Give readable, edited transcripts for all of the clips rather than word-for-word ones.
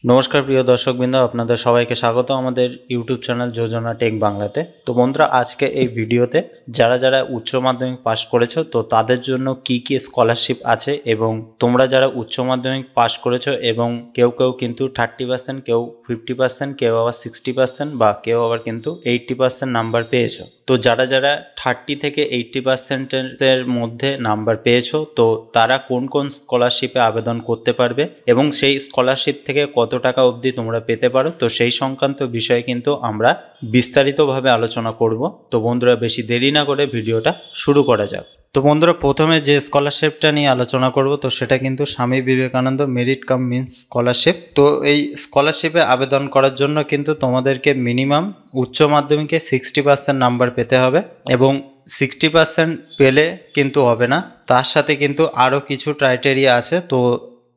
নমস্কার প্রিয় দর্শকবৃন্দ, আপনাদের সবাইকে স্বাগত আমাদের ইউটিউব চ্যানেল যোজনা টেক বাংলাতে। তো বন্ধুরা, আজকে এই ভিডিওতে যারা যারা উচ্চ মাধ্যমিক পাশ করেছো তো তাদের জন্য কি কি স্কলারশিপ আছে, এবং তোমরা যারা উচ্চ মাধ্যমিক পাশ করেছো এবং কেউ কেউ কিন্তু 30%, কেউ 50%, কেউ আবার 60% বা কেউ আবার কিন্তু 80% নাম্বার পেয়েছো। তো যারা যারা 30 থেকে 80%-এর মধ্যে নাম্বার পেয়েছো তো তারা কোন কোন স্কলারশিপে আবেদন করতে পারবে এবং সেই স্কলারশিপ থেকে কত টাকা অবধি তোমরা পেতে পারো, তো সেই সংক্রান্ত বিষয়ে কিন্তু আমরা বিস্তারিতভাবে আলোচনা করব। তো বন্ধুরা, বেশি দেরি না করে ভিডিওটা শুরু করা যাক। তো বন্ধুরা, প্রথমে যে স্কলারশিপটা নিয়ে আলোচনা করব তো সেটা কিন্তু Swami Vivekananda merit cum means scholarship. তো এই স্কলারশিপে আবেদন করার জন্য কিন্তু তোমাদেরকে মিনিমাম উচ্চ মাধ্যমিকে 60% নাম্বার পেতে হবে, এবং 60% পেলে কিন্তু হবে না, তার সাথে কিন্তু আরও কিছু ক্রাইটেরিয়া আছে। তো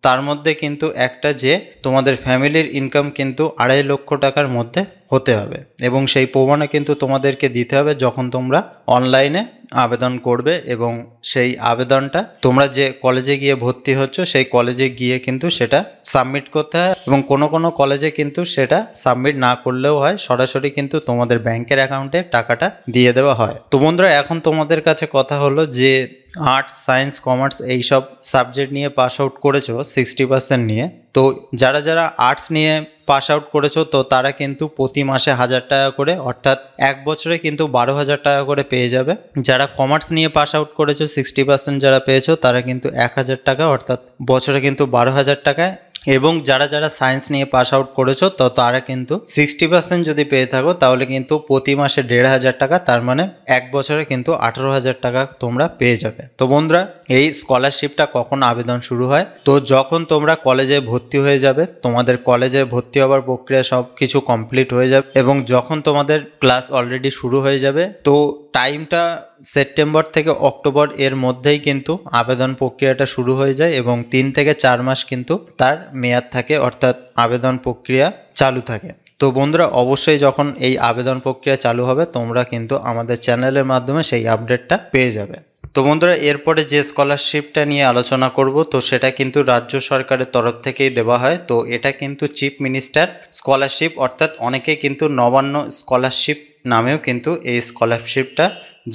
তার মধ্যে কিন্তু একটা যে তোমাদের ফ্যামিলির ইনকাম কিন্তু 2.5 লক্ষ টাকার মধ্যে হতে হবে, এবং সেই প্রমাণে কিন্তু তোমাদেরকে দিতে হবে যখন তোমরা অনলাইনে আবেদন করবে, এবং সেই আবেদনটা তোমরা যে কলেজে গিয়ে ভর্তি হচ্ছ সেই কলেজে গিয়ে কিন্তু সেটা সাবমিট করতে হয়, এবং কোনো কোনো কলেজে কিন্তু সেটা সাবমিট না করলেও হয়, সরাসরি কিন্তু তোমাদের ব্যাংকের অ্যাকাউন্টে টাকাটা দিয়ে দেওয়া হয়। তো বন্ধুরা, এখন তোমাদের কাছে কথা হলো যে আর্টস, সায়েন্স, কমার্স এইসব সাবজেক্ট নিয়ে পাস আউট করেছো 60% নিয়ে, তো যারা যারা আর্টস নিয়ে পাস আউট করেছো তো তারা কিন্তু প্রতি মাসে 1000 টাকা করে, অর্থাৎ এক বছরে কিন্তু 12,000 টাকা করে পেয়ে যাবে। যারা কমার্স নিয়ে পাস আউট করেছো 60% যারা পেয়েছো তারা কিন্তু 1000 টাকা, অর্থাৎ বছরে কিন্তু 12,000 টাকায়। এবং যারা যারা সায়েন্স নিয়ে পাস আউট করেছো তো তারা কিন্তু 60% যদি পেয়ে থাকো তাহলে কিন্তু প্রতি মাসে 1,500 টাকা, তার মানে এক বছরে কিন্তু 18,000 টাকা তোমরা পেয়ে যাবে। তো বন্ধুরা, এই স্কলারশিপটা কখন আবেদন শুরু হয়? তো যখন তোমরা কলেজে ভর্তি হয়ে যাবে, তোমাদের কলেজে ভর্তি হওয়ার প্রক্রিয়া সব কিছু কমপ্লিট হয়ে যাবে, এবং যখন তোমাদের ক্লাস অলরেডি শুরু হয়ে যাবে, তো টাইমটা সেপ্টেম্বর থেকে অক্টোবর এর মধ্যেই কিন্তু আবেদন প্রক্রিয়াটা শুরু হয়ে যায়, এবং 3 থেকে 4 মাস কিন্তু তার মেয়াদ থাকে, অর্থাৎ আবেদন প্রক্রিয়া চালু থাকে। তো বন্ধুরা, অবশ্যই যখন এই আবেদন প্রক্রিয়া চালু হবে তোমরা কিন্তু আমাদের চ্যানেলের মাধ্যমে সেই আপডেটটা পেয়ে যাবে। তো বন্ধুরা, এরপরে যে স্কলারশিপটা নিয়ে আলোচনা করব তো সেটা কিন্তু রাজ্য সরকারের তরফ থেকেই দেওয়া হয়। তো এটা কিন্তু চিফ মিনিস্টার স্কলারশিপ, অর্থাৎ অনেকে কিন্তু নবান্ন স্কলারশিপ নামেও কিন্তু এই স্কলারশিপটা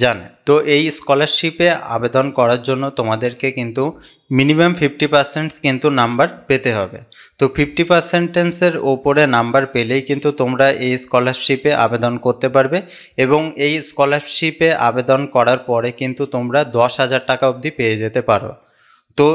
জানে। তো এই স্কলারশিপে আবেদন করার জন্য তোমাদেরকে কিন্তু মিনিমাম 50% কিন্তু নাম্বার পেতে হবে। তো 50%-এর ওপরে নাম্বার পেলেই কিন্তু তোমরা এই স্কলারশিপে আবেদন করতে পারবে, এবং এই স্কলারশিপে আবেদন করার পরে কিন্তু তোমরা 10,000 টাকা অবধি পেয়ে যেতে পারো। তো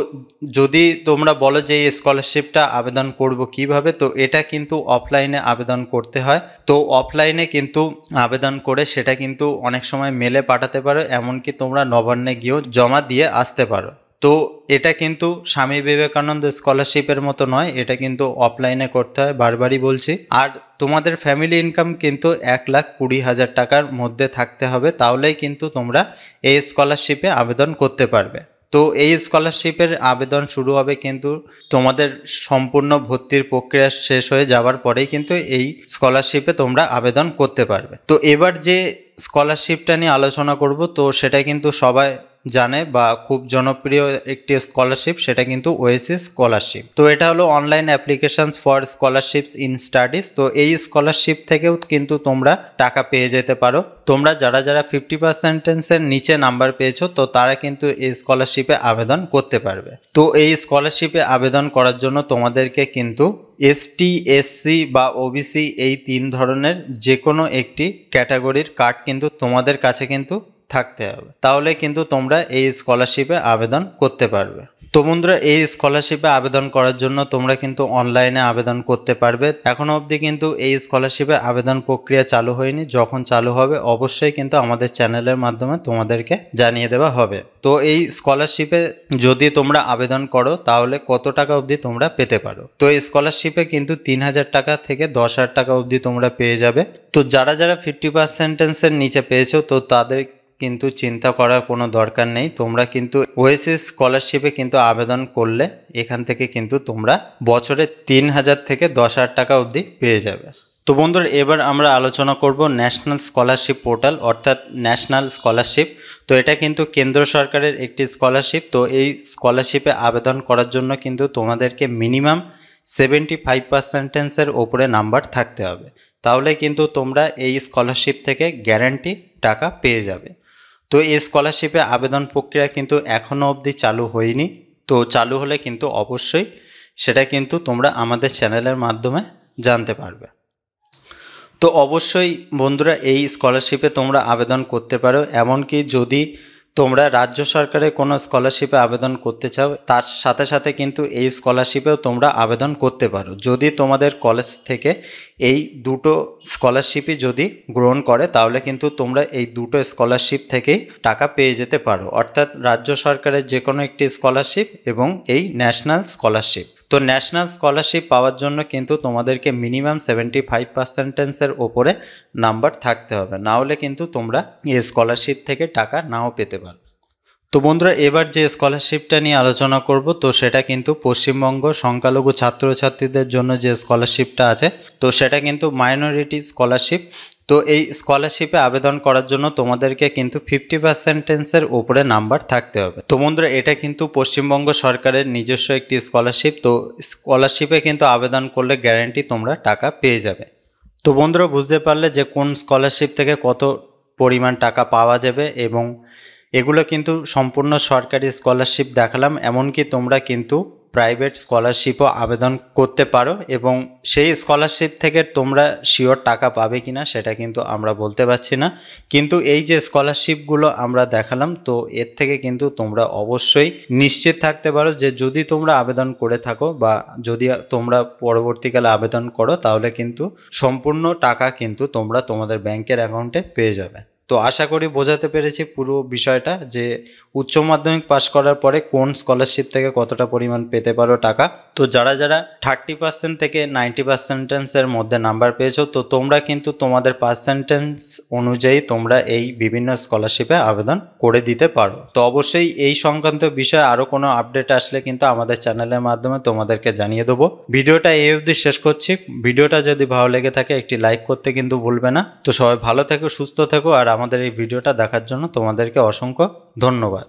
যদি তোমরা বলো যে এই স্কলারশিপটা আবেদন করব কিভাবে, তো এটা কিন্তু অফলাইনে আবেদন করতে হয়। তো অফলাইনে কিন্তু আবেদন করে সেটা কিন্তু অনেক সময় মেলে পাঠাতে পারো, এমনকি তোমরা নবান্নে গিয়েও জমা দিয়ে আসতে পারো। তো এটা কিন্তু স্বামী বিবেকানন্দ স্কলারশিপের মতো নয়, এটা কিন্তু অফলাইনে করতে হয়, বারবারই বলছি। আর তোমাদের ফ্যামিলি ইনকাম কিন্তু 1,20,000 টাকার মধ্যে থাকতে হবে, তাহলেই কিন্তু তোমরা এই স্কলারশিপে আবেদন করতে পারবে। তো এই স্কলারশিপের আবেদন শুরু হবে কিন্তু তোমাদের সম্পূর্ণ ভর্তির প্রক্রিয়া শেষ হয়ে যাওয়ার পরেই কিন্তু এই স্কলারশিপে তোমরা আবেদন করতে পারবে। তো এবার যে স্কলারশিপটা নিয়ে আলোচনা করব তো সেটা কিন্তু সবাই জানে বা খুব জনপ্রিয় একটি স্কলারশিপ, সেটা কিন্তু ওয়েসিস স্কলারশিপ। তো এটা হলো online applications for scholarships in studies. তো এই স্কলারশিপ থেকেও কিন্তু তোমরা টাকা পেয়ে যেতে পারো। তোমরা যারা যারা 50%-এর নিচে নাম্বার পেয়েছো তো তারা কিন্তু এই স্কলারশিপে আবেদন করতে পারবে। তো এই স্কলারশিপে আবেদন করার জন্য তোমাদেরকে কিন্তু এসটি, এসসি বা ওবিসি এই 3 ধরনের যে কোনো একটি ক্যাটাগরির কার্ড কিন্তু তোমাদের কাছে কিন্তু থাকতে হবে, তাহলে কিন্তু তোমরা এই স্কলারশিপে আবেদন করতে পারবে। তো বন্ধুরা, এই স্কলারশিপে আবেদন করার জন্য তোমরা কিন্তু অনলাইনে আবেদন করতে পারবে। এখনো অবধি কিন্তু এই স্কলারশিপে আবেদন প্রক্রিয়া চালু হয়নি, যখন চালু হবে অবশ্যই কিন্তু আমাদের চ্যানেলের মাধ্যমে তোমাদেরকে জানিয়ে দেওয়া হবে। তো এই স্কলারশিপে যদি তোমরা আবেদন করো তাহলে কত টাকা অবধি তোমরা পেতে পারো? তো এই স্কলারশিপে কিন্তু 3,000 টাকা থেকে 10,000 টাকা অবধি তোমরা পেয়ে যাবে। তো যারা যারা 50%-এর নিচে পেয়েছো তো তাদের কিন্তু চিন্তা করার কোনো দরকার নেই। তোমরা কিন্তু ওয়েসিস স্কলারশিপে কিন্তু আবেদন করলে এখান থেকে কিন্তু তোমরা বছরে 3,000 থেকে 10,000 টাকা অবধি পেয়ে যাবে। তো বন্ধুরা, এবার আমরা আলোচনা করব ন্যাশনাল স্কলারশিপ পোর্টাল, অর্থাৎ ন্যাশনাল স্কলারশিপ। তো এটা কিন্তু কেন্দ্র সরকারের একটি স্কলারশিপ। তো এই স্কলারশিপে আবেদন করার জন্য কিন্তু তোমাদেরকে মিনিমাম 75%-এর ওপরে নাম্বার থাকতে হবে, তাহলে কিন্তু তোমরা এই স্কলারশিপ থেকে গ্যারান্টি টাকা পেয়ে যাবে। তো এই স্কলারশিপে আবেদন প্রক্রিয়া কিন্তু এখনও অবধি চালু হয়নি, তো চালু হলে কিন্তু অবশ্যই সেটা কিন্তু তোমরা আমাদের চ্যানেলের মাধ্যমে জানতে পারবে। তো অবশ্যই বন্ধুরা এই স্কলারশিপে তোমরা আবেদন করতে পারো। এমনকি যদি তোমরা রাজ্য সরকারের কোনো স্কলারশিপে আবেদন করতে চাও, তার সাথে সাথে কিন্তু এই স্কলারশিপেও তোমরা আবেদন করতে পারো, যদি তোমাদের কলেজ থেকে এই দুটো স্কলারশিপই যদি গ্রহণ করে, তাহলে কিন্তু তোমরা এই দুটো স্কলারশিপ থেকেই টাকা পেয়ে যেতে পারো, অর্থাৎ রাজ্য সরকারের যে কোনো একটি স্কলারশিপ এবং এই ন্যাশনাল স্কলারশিপ। তো ন্যাশনাল স্কলারশিপ পাওয়ার জন্য কিন্তু তোমাদেরকে মিনিমাম 75%-এর ওপরে নাম্বার থাকতে হবে, না হলে কিন্তু তোমরা এই স্কলারশিপ থেকে টাকা নাও পেতে পারো। তো বন্ধুরা, এবার যে স্কলারশিপটা নিয়ে আলোচনা করব, তো সেটা কিন্তু পশ্চিমবঙ্গ সংখ্যালঘু ছাত্রছাত্রীদের জন্য যে স্কলারশিপটা আছে, তো সেটা কিন্তু মাইনরিটি স্কলারশিপ। তো এই স্কলারশিপে আবেদন করার জন্য তোমাদেরকে কিন্তু 50%-এর ওপরে নাম্বার থাকতে হবে। তো বন্ধুরা, এটা কিন্তু পশ্চিমবঙ্গ সরকারের নিজস্ব একটি স্কলারশিপ। তো স্কলারশিপে কিন্তু আবেদন করলে গ্যারান্টি তোমরা টাকা পেয়ে যাবে। তো বন্ধুরা, বুঝতে পারলে যে কোন স্কলারশিপ থেকে কত পরিমাণ টাকা পাওয়া যাবে, এবং এগুলো কিন্তু সম্পূর্ণ সরকারি স্কলারশিপ দেখালাম। এমনকি তোমরা কিন্তু প্রাইভেট স্কলারশিপও আবেদন করতে পারো, এবং সেই স্কলারশিপ থেকে তোমরা শিওর টাকা পাবে কিনা সেটা কিন্তু আমরা বলতে পারছি না। কিন্তু এই যে স্কলারশিপগুলো আমরা দেখালাম, তো এর থেকে কিন্তু তোমরা অবশ্যই নিশ্চিত থাকতে পারো যে যদি তোমরা আবেদন করে থাকো বা যদি তোমরা পরবর্তীকালে আবেদন করো, তাহলে কিন্তু সম্পূর্ণ টাকা কিন্তু তোমরা তোমাদের ব্যাংকের অ্যাকাউন্টে পেয়ে যাবে। তো আশা করি বোঝাতে পেরেছি পুরো বিষয়টা, যে উচ্চ মাধ্যমিক পাশ করার পরে কোন স্কলারশিপ থেকে কতটা পরিমাণ পেতে পারো টাকা। তো যারা 30% থেকে 90%-এর মধ্যে নাম্বার পেয়েছো, তো তোমরা কিন্তু তোমাদের পার্সেন্টেজ অনুযায়ী তোমরা এই বিভিন্ন স্কলারশিপে আবেদন করে দিতে পারো। তো অবশ্যই এই সংক্রান্ত বিষয়ে আরও কোনো আপডেট আসলে কিন্তু আমাদের চ্যানেলের মাধ্যমে তোমাদেরকে জানিয়ে দেবো। ভিডিওটা এই অবধি শেষ করছি। ভিডিওটা যদি ভালো লেগে থাকে একটি লাইক করতে কিন্তু ভুলবে না। তো সবাই ভালো থেকো, সুস্থ থেকো, আর আমাদের এই ভিডিওটা দেখার জন্য তোমাদেরকে অসংখ্য ধন্যবাদ।